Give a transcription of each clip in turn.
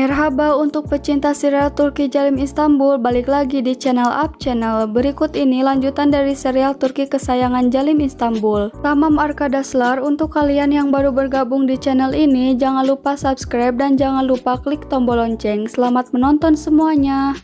Merhaba untuk pecinta serial Turki Jalim Istanbul, balik lagi di channel Up Channel. Berikut ini lanjutan dari serial Turki kesayangan Jalim Istanbul. Tamam arkadaşlar, untuk kalian yang baru bergabung di channel ini, jangan lupa subscribe dan jangan lupa klik tombol lonceng. Selamat menonton semuanya.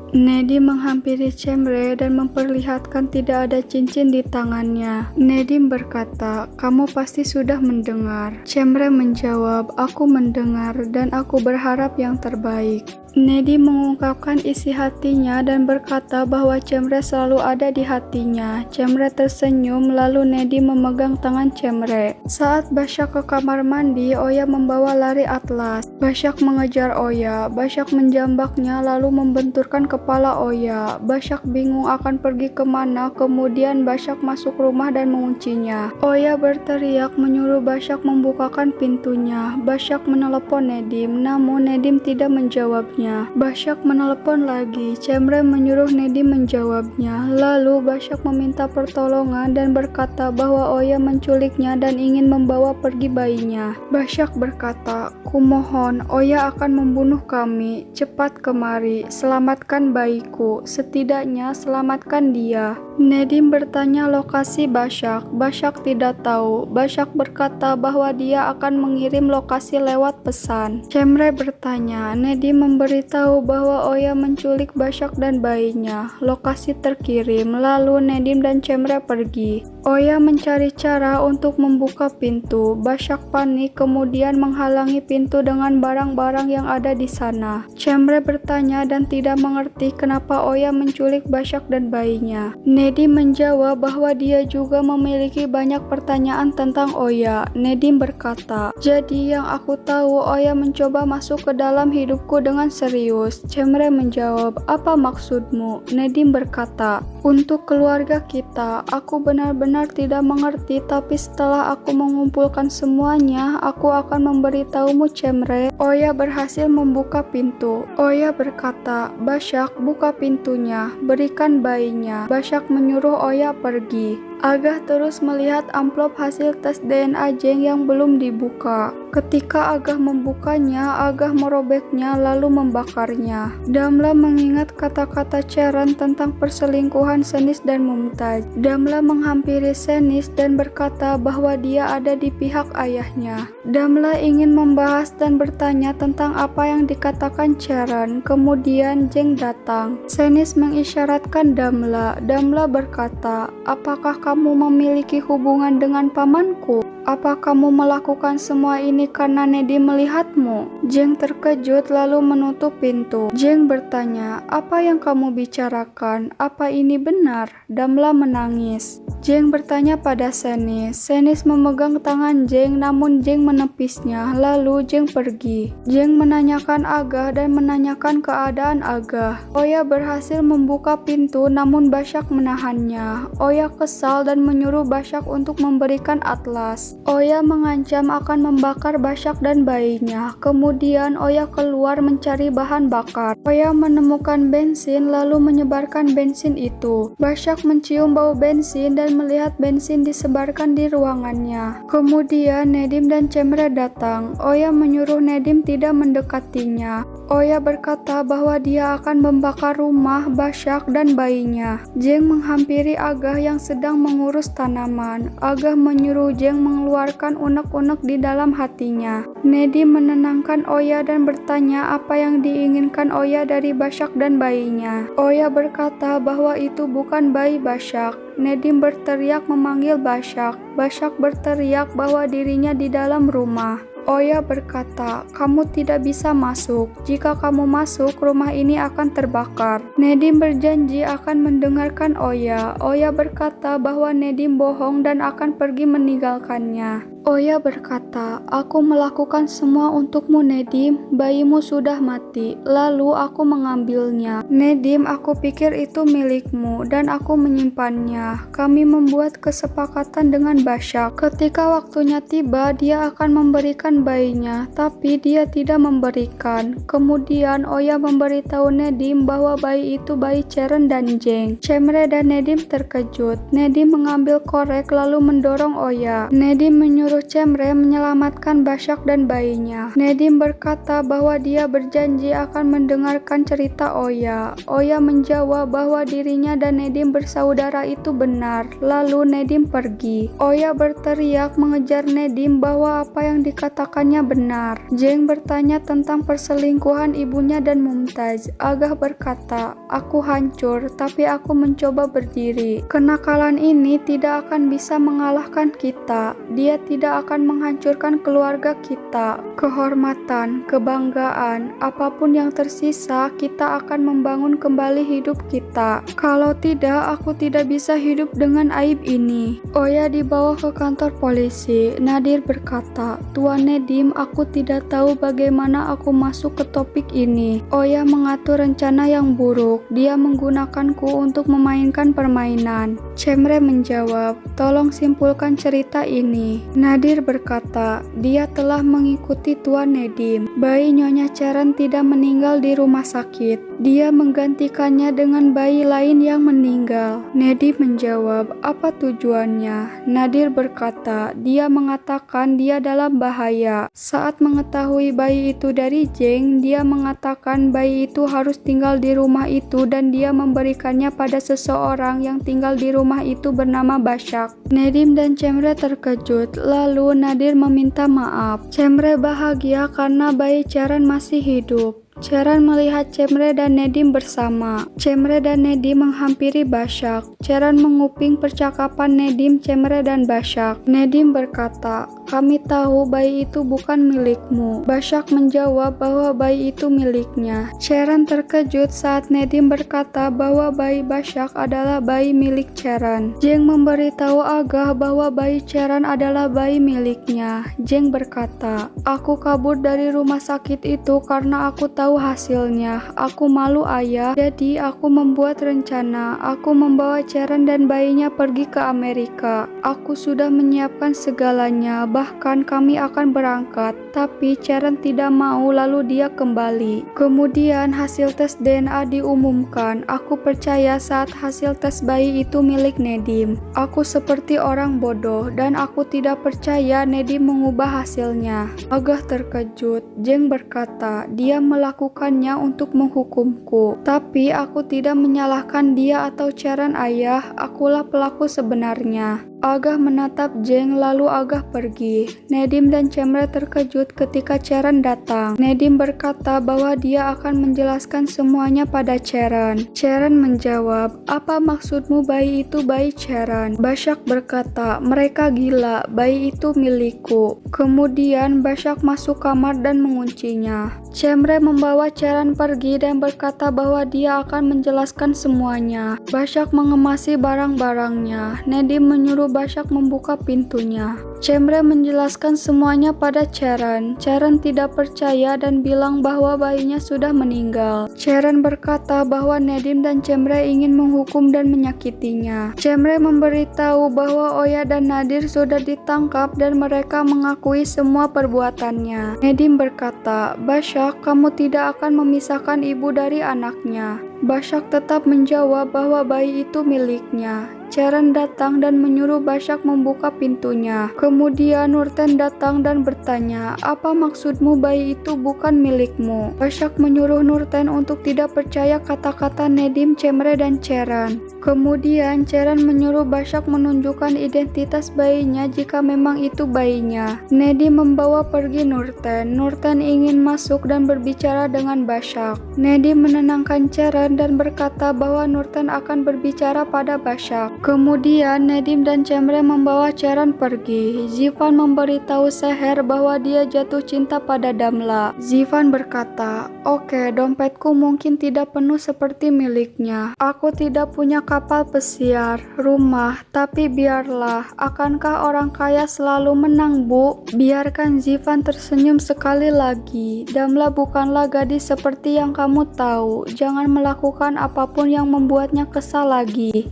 Nedim menghampiri Cemre dan memperlihatkan tidak ada cincin di tangannya. Nedim berkata, "Kamu pasti sudah mendengar." Cemre menjawab, "Aku mendengar dan aku berharap yang terbaik." Nedim mengungkapkan isi hatinya dan berkata bahwa Cemre selalu ada di hatinya. Cemre tersenyum, lalu Nedim memegang tangan Cemre. Saat Başak ke kamar mandi, Oya membawa lari atlas. Başak mengejar Oya. Başak menjambaknya lalu membenturkan kepala Oya. Başak bingung akan pergi kemana, kemudian Başak masuk rumah dan menguncinya. Oya berteriak menyuruh Başak membukakan pintunya. Başak menelepon Nedim, namun Nedim tidak menjawabnya. Başak menelepon lagi. Cemre menyuruh Nedim menjawabnya. Lalu Başak meminta pertolongan dan berkata bahwa Oya menculiknya dan ingin membawa pergi bayinya. Başak berkata, "Kumohon, Oya akan membunuh kami. Cepat kemari, selamatkan bayiku. Setidaknya selamatkan dia." Nedim bertanya lokasi Başak. Başak tidak tahu. Başak berkata bahwa dia akan mengirim lokasi lewat pesan. Cemre bertanya. Nedim memberitahu bahwa Oya menculik Başak dan bayinya. Lokasi terkirim, lalu Nedim dan Cemre pergi. Oya mencari cara untuk membuka pintu. Başak panik kemudian menghalangi pintu dengan barang-barang yang ada di sana. Cemre bertanya dan tidak mengerti kenapa Oya menculik Başak dan bayinya. Nedim menjawab bahwa dia juga memiliki banyak pertanyaan tentang Oya. Nedim berkata, "Jadi yang aku tahu Oya mencoba masuk ke dalam hidupku dengan serius." Cemre menjawab, "Apa maksudmu?" Nedim berkata, "Untuk keluarga kita, aku benar-benar tidak mengerti, tapi setelah aku mengumpulkan semuanya, aku akan memberitahumu Cemre." Oya berhasil membuka pintu. Oya berkata, "Başak, buka pintunya, berikan bayinya." Başak menyuruh Oya pergi. Agah terus melihat amplop hasil tes DNA Jeng yang belum dibuka. Ketika Agah membukanya, Agah merobeknya lalu membakarnya. Damla mengingat kata-kata Ceren tentang perselingkuhan Senis dan Mumtaz. Damla menghampiri Senis dan berkata bahwa dia ada di pihak ayahnya. Damla ingin membahas dan bertanya tentang apa yang dikatakan Ceren. Kemudian Jeng datang. Senis mengisyaratkan Damla. Damla berkata, "Apakah kamu memiliki hubungan dengan pamanku? Apa kamu melakukan semua ini karena Nedim melihatmu?" Jeng terkejut lalu menutup pintu. Jeng bertanya, "Apa yang kamu bicarakan? Apa ini benar?" Damla menangis. Jeng bertanya pada Senis. Senis memegang tangan Jeng namun Jeng menepisnya. Lalu Jeng pergi. Jeng menanyakan Agah dan menanyakan keadaan Agah. Oya berhasil membuka pintu namun Başak menahannya. Oya kesal dan menyuruh Başak untuk memberikan atlas. Oya mengancam akan membakar Başak dan bayinya. Kemudian Oya keluar mencari bahan bakar. Oya menemukan bensin lalu menyebarkan bensin itu. Başak mencium bau bensin dan melihat bensin disebarkan di ruangannya. Kemudian Nedim dan Cemre datang. Oya menyuruh Nedim tidak mendekatinya. Oya berkata bahwa dia akan membakar rumah Başak dan bayinya. Jeng menghampiri Agah yang sedang mengurus tanaman. Agah menyuruh Jeng mengeluarkan unek-unek di dalam hatinya. Nedim menenangkan Oya dan bertanya apa yang diinginkan Oya dari Başak dan bayinya. Oya berkata bahwa itu bukan bayi Başak. Nedim berteriak memanggil Başak. Başak berteriak bahwa dirinya di dalam rumah. Oya berkata, "Kamu tidak bisa masuk. Jika kamu masuk, rumah ini akan terbakar." Nedim berjanji akan mendengarkan Oya. Oya berkata bahwa Nedim bohong dan akan pergi meninggalkannya. Oya berkata, "Aku melakukan semua untukmu Nedim. Bayimu sudah mati. Lalu aku mengambilnya. Nedim, aku pikir itu milikmu dan aku menyimpannya. Kami membuat kesepakatan dengan Başak. Ketika waktunya tiba, dia akan memberikan bayinya, tapi dia tidak memberikan." Kemudian Oya memberitahu Nedim bahwa bayi itu bayi Ceren dan Jeng. Cemre dan Nedim terkejut. Nedim mengambil korek lalu mendorong Oya. Nedim menyuruh menyuruh Cemre menyelamatkan Başak dan bayinya. Nedim berkata bahwa dia berjanji akan mendengarkan cerita Oya. Oya menjawab bahwa dirinya dan Nedim bersaudara itu benar. Lalu Nedim pergi. Oya berteriak mengejar Nedim bahwa apa yang dikatakannya benar. Jeng bertanya tentang perselingkuhan ibunya dan Mumtaz. Agah berkata, "Aku hancur, tapi aku mencoba berdiri. Kenakalan ini tidak akan bisa mengalahkan kita. Dia tidak akan menghancurkan keluarga kita. Kehormatan, kebanggaan, apapun yang tersisa, kita akan membangun kembali hidup kita. Kalau tidak, aku tidak bisa hidup dengan aib ini." Oya dibawa ke kantor polisi. Nadir berkata, "Tuan Nedim, aku tidak tahu bagaimana aku masuk ke topik ini. Oya mengatur rencana yang buruk. Dia menggunakanku untuk memainkan permainan." Cemre menjawab, "Tolong simpulkan cerita ini." Nadir berkata, "Dia telah mengikuti Tuan Nedim. Bayi Nyonya Ceren tidak meninggal di rumah sakit. Dia menggantikannya dengan bayi lain yang meninggal." Nedim menjawab, "Apa tujuannya?" Nadir berkata, "Dia mengatakan dia dalam bahaya. Saat mengetahui bayi itu dari Jeng, dia mengatakan bayi itu harus tinggal di rumah itu dan dia memberikannya pada seseorang yang tinggal di rumah itu bernama Başak." Nedim dan Cemre terkejut, lalu Nadir meminta maaf. Cemre bahagia karena bayi Ceren masih hidup. Ceren melihat Cemre dan Nedim bersama. Cemre dan Nedim menghampiri Başak. Ceren menguping percakapan Nedim, Cemre, dan Başak. Nedim berkata, "Kami tahu bayi itu bukan milikmu." Başak menjawab bahwa bayi itu miliknya. Ceren terkejut saat Nedim berkata bahwa bayi Başak adalah bayi milik Ceren. Jeng memberitahu Agah bahwa bayi Ceren adalah bayi miliknya. Jeng berkata, "Aku kabur dari rumah sakit itu karena aku tahu hasilnya. Aku malu ayah, jadi aku membuat rencana. Aku membawa Ceren dan bayinya pergi ke Amerika. Aku sudah menyiapkan segalanya, bahkan kami akan berangkat. Tapi Ceren tidak mau, lalu dia kembali. Kemudian hasil tes DNA diumumkan. Aku percaya saat hasil tes bayi itu milik Nedim. Aku seperti orang bodoh, dan aku tidak percaya Nedim mengubah hasilnya." Agah terkejut. Jeng berkata, "Dia melakukannya untuk menghukumku. Tapi aku tidak menyalahkan dia atau Ceren ayah. Akulah pelaku sebenarnya." Agah menatap Jeng, lalu Agah pergi. Nedim dan Cemre terkejut ketika Ceren datang. Nedim berkata bahwa dia akan menjelaskan semuanya pada Ceren. Ceren menjawab, "Apa maksudmu bayi itu bayi Ceren?" Başak berkata, "Mereka gila, bayi itu milikku." Kemudian Başak masuk kamar dan menguncinya. Cemre membawa Ceren pergi dan berkata bahwa dia akan menjelaskan semuanya. Başak mengemasi barang-barangnya. Nedim menyuruh Başak membuka pintunya. Cemre menjelaskan semuanya pada Ceren. Ceren tidak percaya dan bilang bahwa bayinya sudah meninggal. Ceren berkata bahwa Nedim dan Cemre ingin menghukum dan menyakitinya. Cemre memberitahu bahwa Oya dan Nadir sudah ditangkap dan mereka mengakui semua perbuatannya. Nedim berkata, "Başak, kamu tidak akan memisahkan ibu dari anaknya." Başak tetap menjawab bahwa bayi itu miliknya. Ceren datang dan menyuruh Başak membuka pintunya. Kemudian Nurten datang dan bertanya, "Apa maksudmu bayi itu bukan milikmu?" Başak menyuruh Nurten untuk tidak percaya kata-kata Nedim, Cemre, dan Ceren. Kemudian Ceren menyuruh Başak menunjukkan identitas bayinya jika memang itu bayinya. Nedim membawa pergi Nurten. Nurten ingin masuk dan berbicara dengan Başak. Nedim menenangkan Ceren dan berkata bahwa Nurten akan berbicara pada Başak. Kemudian Nedim dan Cemre membawa Ceren pergi. Zivan memberitahu Seher bahwa dia jatuh cinta pada Damla. Zivan berkata, "Oke, dompetku mungkin tidak penuh seperti miliknya. Aku tidak punya kapal pesiar, rumah, tapi biarlah. Akankah orang kaya selalu menang, Bu?" Biarkan Zivan tersenyum sekali lagi. "Damla bukanlah gadis seperti yang kamu tahu. Jangan melakukan apapun yang membuatnya kesal lagi."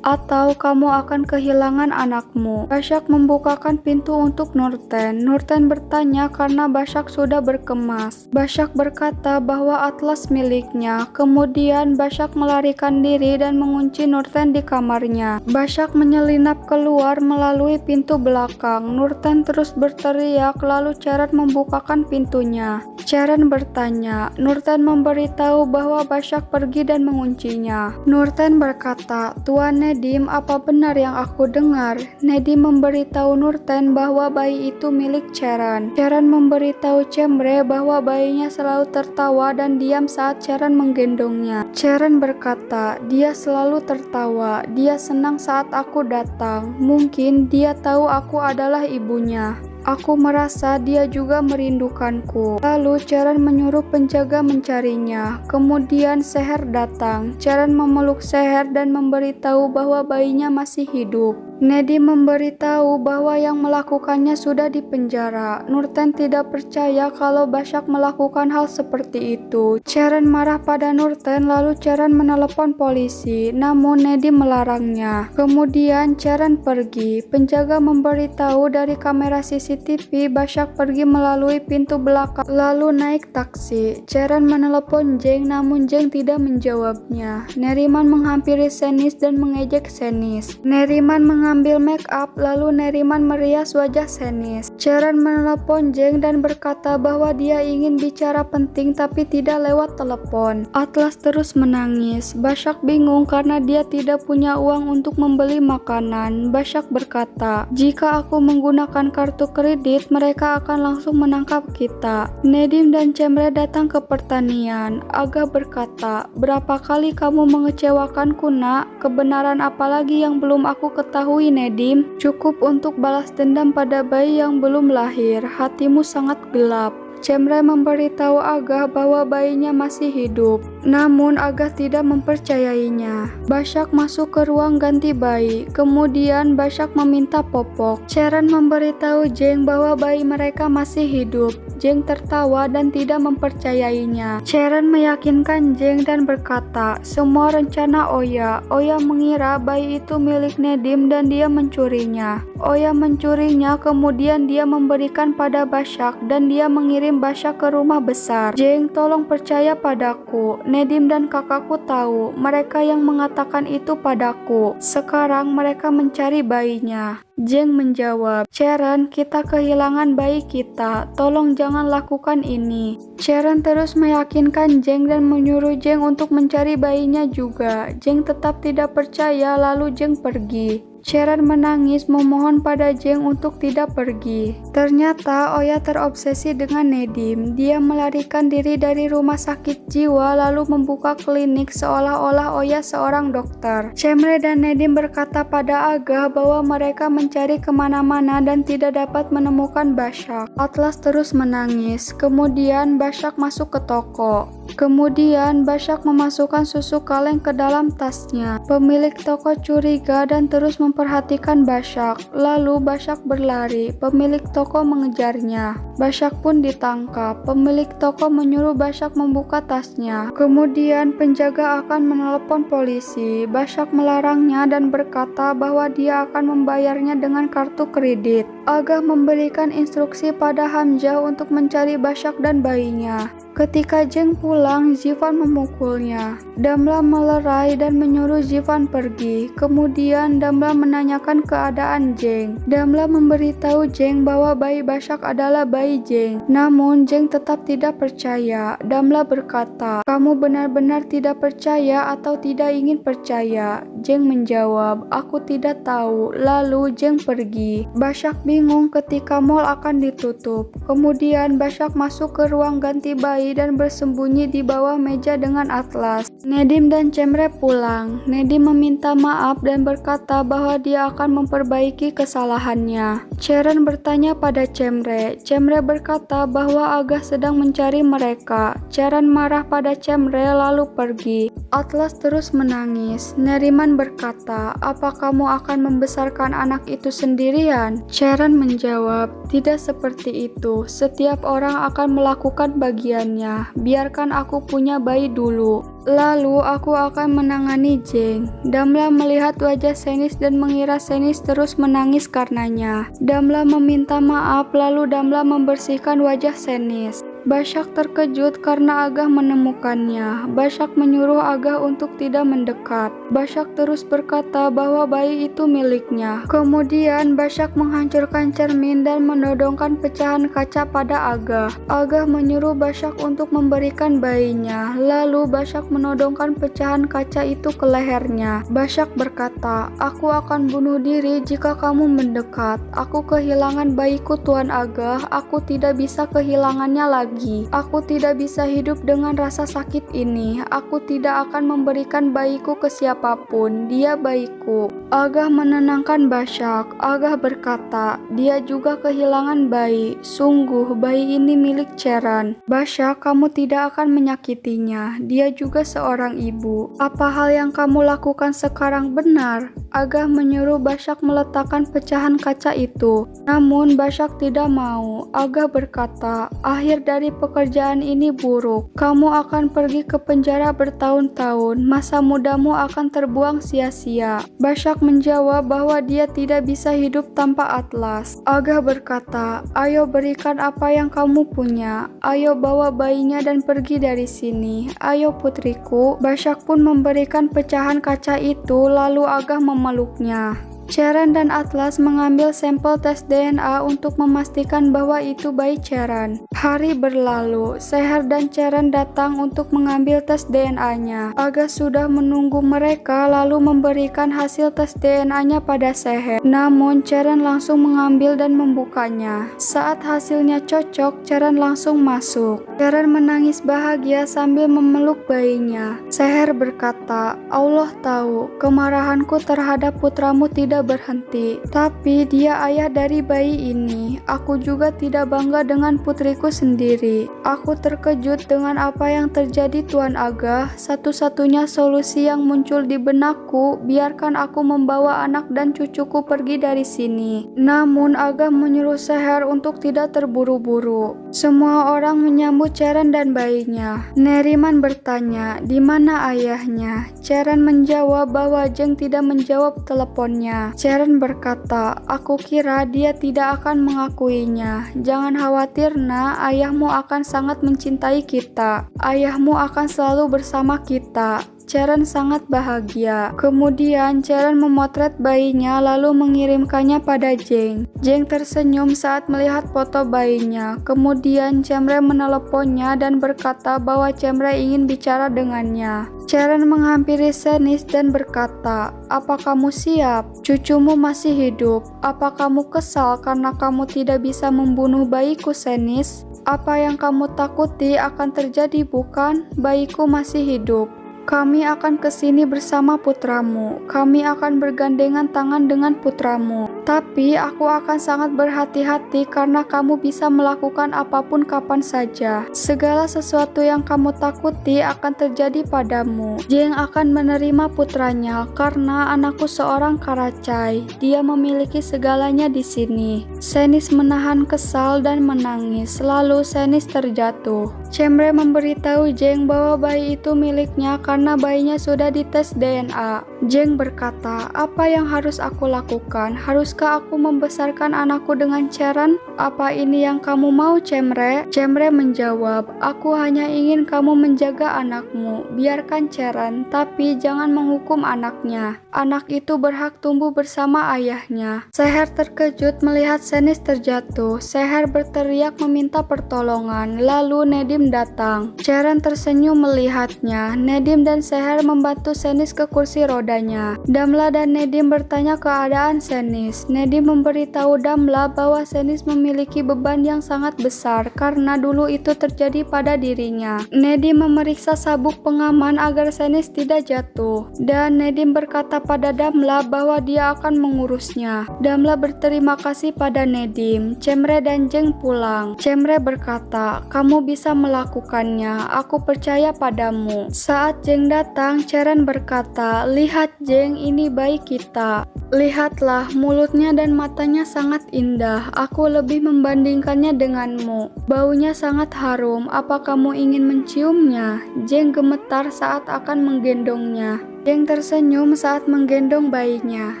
atau kamu akan kehilangan anakmu. Basyak membukakan pintu untuk Nurten. Nurten bertanya karena Basyak sudah berkemas. Basyak berkata bahwa atlas miliknya. Kemudian Basyak melarikan diri dan mengunci Nurten di kamarnya. Basyak menyelinap keluar melalui pintu belakang. Nurten terus berteriak lalu Charon membukakan pintunya. Charon bertanya. Nurten memberitahu bahwa Basyak pergi dan menguncinya. Nurten berkata, "Tuan Nedim, apa benar yang aku dengar?" Nedim memberitahu Nurten bahwa bayi itu milik Charon. Charon memberitahu Cemre bahwa bayinya selalu tertawa dan diam saat Charon menggendongnya. Charon berkata, "Dia selalu tertawa. Dia senang saat aku datang. Mungkin dia tahu aku adalah ibunya. Aku merasa dia juga merindukanku." Lalu Charon menyuruh penjaga mencarinya. Kemudian Seher datang. Charon memeluk Seher dan memberitahu bahwa bayinya masih hidup. Nedim memberitahu bahwa yang melakukannya sudah dipenjara. Nurten tidak percaya kalau Basyak melakukan hal seperti itu. Charon marah pada Nurten lalu Charon menelepon polisi, namun Nedim melarangnya. Kemudian Charon pergi. Penjaga memberitahu dari kamera CCTV Basyak pergi melalui pintu belakang lalu naik taksi. Charon menelepon Jeng namun Jeng tidak menjawabnya. Neriman menghampiri Senis dan mengejek Senis. Neriman mengambil make up lalu Neriman merias wajah Senis. Charon menelepon Jeng dan berkata bahwa dia ingin bicara penting tapi tidak lewat telepon. Atlas terus menangis. Basyak bingung karena dia tidak punya uang untuk membeli makanan. Basyak berkata, "Jika aku menggunakan kartu kredit, mereka akan langsung menangkap kita." Nedim dan Cemre datang ke pertanian. Aga berkata, "Berapa kali kamu mengecewakanku, nak? Kebenaran apalagi yang belum aku ketahui, Nedim? Cukup untuk balas dendam pada bayi yang belum lahir. Hatimu sangat gelap." Cemre memberitahu Aga bahwa bayinya masih hidup, namun Aga tidak mempercayainya. Basyak masuk ke ruang ganti bayi, kemudian Basyak meminta popok. Charon memberitahu Jeng bahwa bayi mereka masih hidup. Jeng tertawa dan tidak mempercayainya. Charon meyakinkan Jeng dan berkata, "Semua rencana Oya. Oya mengira bayi itu milik Nedim dan dia mencurinya. Oya mencurinya, kemudian dia memberikan pada Basyak dan dia mengirim Basyak ke rumah besar. Jeng, tolong percaya padaku. Nedim dan kakakku tahu. Mereka yang mengatakan itu padaku. Sekarang mereka mencari bayinya." Jeng menjawab, "Charon, kita kehilangan bayi kita. Tolong jangan lakukan ini." Charon terus meyakinkan Jeng dan menyuruh Jeng untuk mencari bayinya juga. Jeng tetap tidak percaya lalu Jeng pergi. Charon menangis memohon pada Jeng untuk tidak pergi. Ternyata Oya terobsesi dengan Nedim. Dia melarikan diri dari rumah sakit jiwa lalu membuka klinik seolah-olah Oya seorang dokter. Cemre dan Nedim berkata pada Aga bahwa mereka mencari kemana-mana dan tidak dapat menemukan Basyak. Atlas terus menangis. Kemudian Basyak masuk ke toko. Kemudian Basyak memasukkan susu kaleng ke dalam tasnya. Pemilik toko curiga dan terus memperhatikan Basyak. Lalu Basyak berlari. Pemilik toko mengejarnya. Basyak pun ditangkap. Pemilik toko menyuruh Basyak membuka tasnya. Kemudian penjaga akan menelepon polisi. Basyak melarangnya dan berkata bahwa dia akan membayarnya dengan kartu kredit. Aga memberikan instruksi pada Hamzah untuk mencari Basyak dan bayinya. Ketika Jeng pulang, Zivan memukulnya. Damla melerai dan menyuruh Zivan pergi. Kemudian Damla menanyakan keadaan Jeng. Damla memberitahu Jeng bahwa bayi Basyak adalah bayi Jeng. Namun Jeng tetap tidak percaya. Damla berkata, "Kamu benar-benar tidak percaya atau tidak ingin percaya?" Jeng menjawab, "Aku tidak tahu." Lalu Jeng pergi. Basyak bingung ketika mall akan ditutup. Kemudian Basyak masuk ke ruang ganti bayi dan bersembunyi di bawah meja dengan Atlas. Nedim dan Cemre pulang. Nedim meminta maaf dan berkata bahwa dia akan memperbaiki kesalahannya. Charon bertanya pada Cemre. Cemre berkata bahwa Aga sedang mencari mereka. Charon marah pada Cemre lalu pergi. Atlas terus menangis. Neriman berkata, "Apa kamu akan membesarkan anak itu sendirian?" Charon menjawab, "Tidak seperti itu. Setiap orang akan melakukan bagiannya. semuanya. Biarkan aku punya bayi dulu. Lalu aku akan menangani Jeng. Damla melihat wajah Senis dan mengira Senis terus menangis karenanya. Damla meminta maaf, lalu Damla membersihkan wajah Senis. Basak terkejut karena Agah menemukannya. Basak menyuruh Agah untuk tidak mendekat. Basak terus berkata bahwa bayi itu miliknya. Kemudian Basak menghancurkan cermin dan menodongkan pecahan kaca pada Agah. Agah menyuruh Basak untuk memberikan bayinya. Lalu Basak menodongkan pecahan kaca itu ke lehernya. Basak berkata, "Aku akan bunuh diri jika kamu mendekat. Aku kehilangan bayiku, Tuan Agah. Aku tidak bisa kehilangannya lagi. Aku tidak bisa hidup dengan rasa sakit ini. Aku tidak akan memberikan bayiku ke siapapun. Dia bayiku." Agah menenangkan Basak. Agah berkata, "Dia juga kehilangan bayi. Sungguh, bayi ini milik Ceren. Basak, kamu tidak akan menyakitinya. Dia juga seorang ibu. Apa hal yang kamu lakukan sekarang benar?" Agah menyuruh Basak meletakkan pecahan kaca itu. Namun Basak tidak mau. Agah berkata, "Akhir dari pekerjaan ini buruk. Kamu akan pergi ke penjara bertahun-tahun. Masa mudamu akan terbuang sia-sia." Basak menjawab bahwa dia tidak bisa hidup tanpa Atlas. Agah berkata, "Ayo berikan apa yang kamu punya. Ayo bawa bayinya dan pergi dari sini. Ayo putriku." Basak pun memberikan pecahan kaca itu, lalu Agah memeluknya. Ceren dan Atlas mengambil sampel tes DNA untuk memastikan bahwa itu bayi Ceren. Hari berlalu, Seher dan Ceren datang untuk mengambil tes DNA-nya. Agah sudah menunggu mereka lalu memberikan hasil tes DNA-nya pada Seher. Namun Ceren langsung mengambil dan membukanya. Saat hasilnya cocok, Ceren langsung masuk. Ceren menangis bahagia sambil memeluk bayinya. Seher berkata, "Allah tahu, kemarahanku terhadap putramu tidak berhenti, tapi dia ayah dari bayi ini. Aku juga tidak bangga dengan putriku sendiri. Aku terkejut dengan apa yang terjadi, Tuan Agah. Satu-satunya solusi yang muncul di benakku, biarkan aku membawa anak dan cucuku pergi dari sini." Namun Agah menyuruh Seher untuk tidak terburu-buru. Semua orang menyambut Ceren dan bayinya. Neriman bertanya, "Di mana ayahnya?" Ceren menjawab bahwa Jeng tidak menjawab teleponnya. Ceren berkata, "Aku kira dia tidak akan mengakuinya. Jangan khawatir, Nak, ayahmu akan sangat mencintai kita. Ayahmu akan selalu bersama kita." Ceren sangat bahagia. Kemudian Ceren memotret bayinya lalu mengirimkannya pada Jeng. Jeng tersenyum saat melihat foto bayinya. Kemudian Cemre meneleponnya dan berkata bahwa Cemre ingin bicara dengannya. Ceren menghampiri Senis dan berkata, "Apa kamu siap? Cucumu masih hidup. Apa kamu kesal karena kamu tidak bisa membunuh bayiku, Senis? Apa yang kamu takuti akan terjadi, bukan? Bayiku masih hidup. Kami akan ke sini bersama putramu. Kami akan bergandengan tangan dengan putramu. Tapi aku akan sangat berhati-hati karena kamu bisa melakukan apapun kapan saja. Segala sesuatu yang kamu takuti akan terjadi padamu. Jeng akan menerima putranya karena anakku seorang Karacai. Dia memiliki segalanya di sini." Senis menahan kesal dan menangis. Lalu Senis terjatuh. Cemre memberitahu Jeng bahwa bayi itu miliknya karena bayinya sudah dites DNA. Jeng berkata, "Apa yang harus aku lakukan? Haruskah aku membesarkan anakku dengan Ceren? Apa ini yang kamu mau, Cemre?" Cemre menjawab, "Aku hanya ingin kamu menjaga anakmu. Biarkan Ceren, tapi jangan menghukum anaknya. Anak itu berhak tumbuh bersama ayahnya." Seher terkejut melihat Senis terjatuh. Seher berteriak meminta pertolongan. Lalu Nedim datang. Ceren tersenyum melihatnya. Nedim dan Seher membantu Senis ke kursi rodanya. Damla dan Nedim bertanya keadaan Senis. Nedim memberitahu Damla bahwa Senis memiliki beban yang sangat besar karena dulu itu terjadi pada dirinya. Nedim memeriksa sabuk pengaman agar Senis tidak jatuh. Dan Nedim berkata pada Damla bahwa dia akan mengurusnya. Damla berterima kasih pada Nedim. Cemre dan Jeng pulang. Cemre berkata, "Kamu bisa melakukannya. Aku percaya padamu." Saat Jeng datang, Ceren berkata, "Lihat Lihat Jeng, ini bayi kita. Lihatlah, mulutnya dan matanya sangat indah. Aku lebih membandingkannya denganmu. Baunya sangat harum. Apa kamu ingin menciumnya? Jeng gemetar saat akan menggendongnya. Jeng tersenyum saat menggendong bayinya.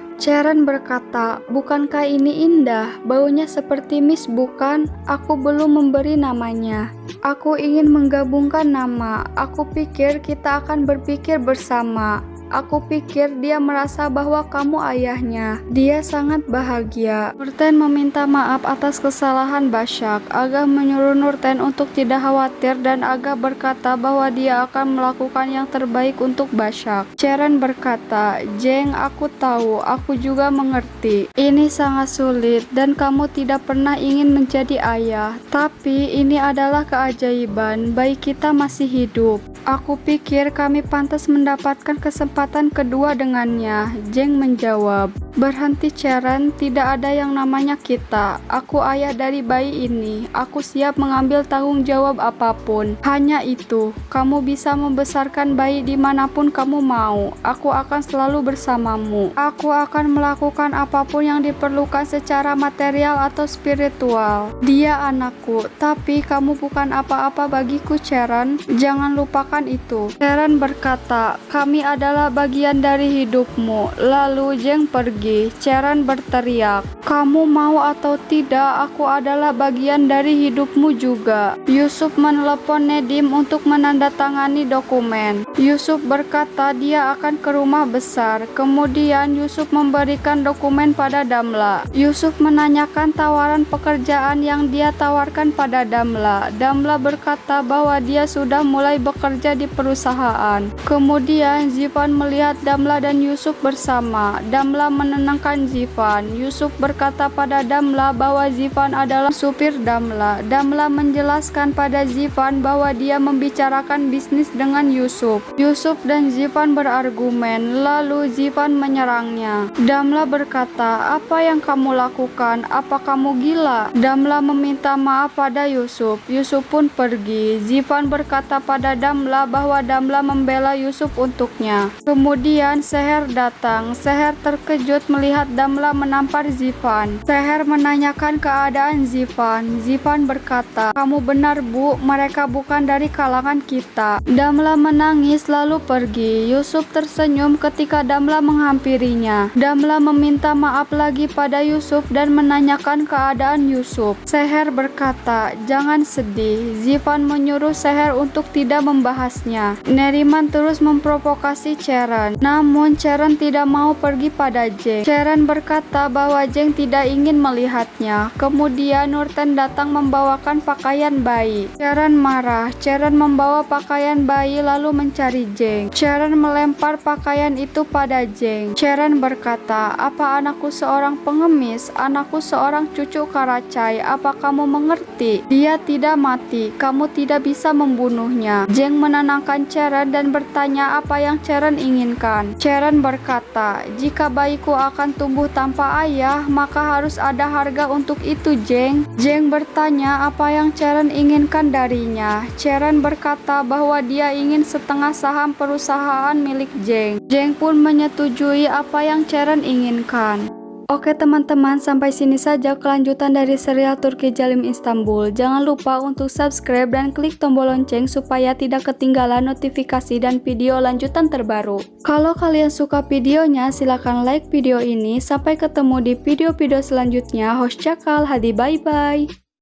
Sharon berkata, bukankah ini indah? Baunya seperti mis, bukan? Aku belum memberi namanya. Aku ingin menggabungkan nama. Aku pikir kita akan berpikir bersama. Aku pikir dia merasa bahwa kamu ayahnya. Dia sangat bahagia. Nurten meminta maaf atas kesalahan Başak. Aga menyuruh Nurten untuk tidak khawatir dan Aga berkata bahwa dia akan melakukan yang terbaik untuk Başak. Sharon berkata, Jeng, aku tahu, aku juga mengerti. Ini sangat sulit dan kamu tidak pernah ingin menjadi ayah. Tapi ini adalah keajaiban, bayi kita masih hidup. Aku pikir kami pantas mendapatkan kesempatan kedua dengannya. Jeng menjawab, berhenti Sharon, tidak ada yang namanya kita. Aku ayah dari bayi ini. Aku siap mengambil tanggung jawab apapun. Hanya itu, kamu bisa membesarkan bayi dimanapun kamu mau. Aku akan selalu bersamamu. Aku akan melakukan apapun yang diperlukan secara material atau spiritual. Dia anakku, tapi kamu bukan apa-apa bagiku Sharon. Jangan lupakan itu. Sharon berkata, kami adalah bagian dari hidupmu. Lalu Jeng pergi. Sharon berteriak, kamu mau atau tidak, aku adalah bagian dari hidupmu juga. Yusuf menelepon Nedim untuk menandatangani dokumen. Yusuf berkata dia akan ke rumah besar. Kemudian Yusuf memberikan dokumen pada Damla. Yusuf menanyakan tawaran pekerjaan yang dia tawarkan pada Damla. Damla berkata bahwa dia sudah mulai bekerja di perusahaan. Kemudian Zivan melihat Damla dan Yusuf bersama. Damla menenangkan Zivan. Yusuf berkata pada Damla bahwa Zivan adalah supir Damla. Damla menjelaskan pada Zivan bahwa dia membicarakan bisnis dengan Yusuf. Yusuf dan Zivan berargumen, lalu Zivan menyerangnya. Damla berkata, apa yang kamu lakukan? Apa kamu gila? Damla meminta maaf pada Yusuf. Yusuf pun pergi. Zivan berkata pada Damla bahwa Damla membela Yusuf untuknya. Kemudian Seher datang. Seher terkejut melihat Damla menampar Zivan. Seher menanyakan keadaan Zivan. Zivan berkata, kamu benar Bu, mereka bukan dari kalangan kita. Damla menangis lalu pergi. Yusuf tersenyum ketika Damla menghampirinya. Damla meminta maaf lagi pada Yusuf dan menanyakan keadaan Yusuf. Seher berkata, jangan sedih. Zivan menyuruh Seher untuk tidak membahasnya. Neriman terus memprovokasi Sharon. Namun Sharon tidak mau pergi pada Jeng. Sharon berkata bahwa Jeng tidak ingin melihatnya. Kemudian Nurten datang membawakan pakaian bayi. Sharon marah. Sharon membawa pakaian bayi lalu mencari Jeng. Sharon melempar pakaian itu pada Jeng. Sharon berkata, apa anakku seorang pengemis? Anakku seorang cucu Karacai. Apa kamu mengerti? Dia tidak mati. Kamu tidak bisa membunuhnya. Jeng menenangkan Sharon dan bertanya apa yang Sharon inginkan. Sharon berkata, jika bayiku akan tumbuh tanpa ayah, maka harus ada harga untuk itu Jeng. Jeng bertanya apa yang Sharon inginkan darinya. Sharon berkata bahwa dia ingin setengah saham perusahaan milik Jeng. Jeng pun menyetujui apa yang Sharon inginkan. Oke teman-teman, sampai sini saja kelanjutan dari serial Turki Jalim Istanbul. Jangan lupa untuk subscribe dan klik tombol lonceng supaya tidak ketinggalan notifikasi dan video lanjutan terbaru. Kalau kalian suka videonya, silahkan like video ini. Sampai ketemu di video-video selanjutnya. Host Cakal, Hadi, bye-bye.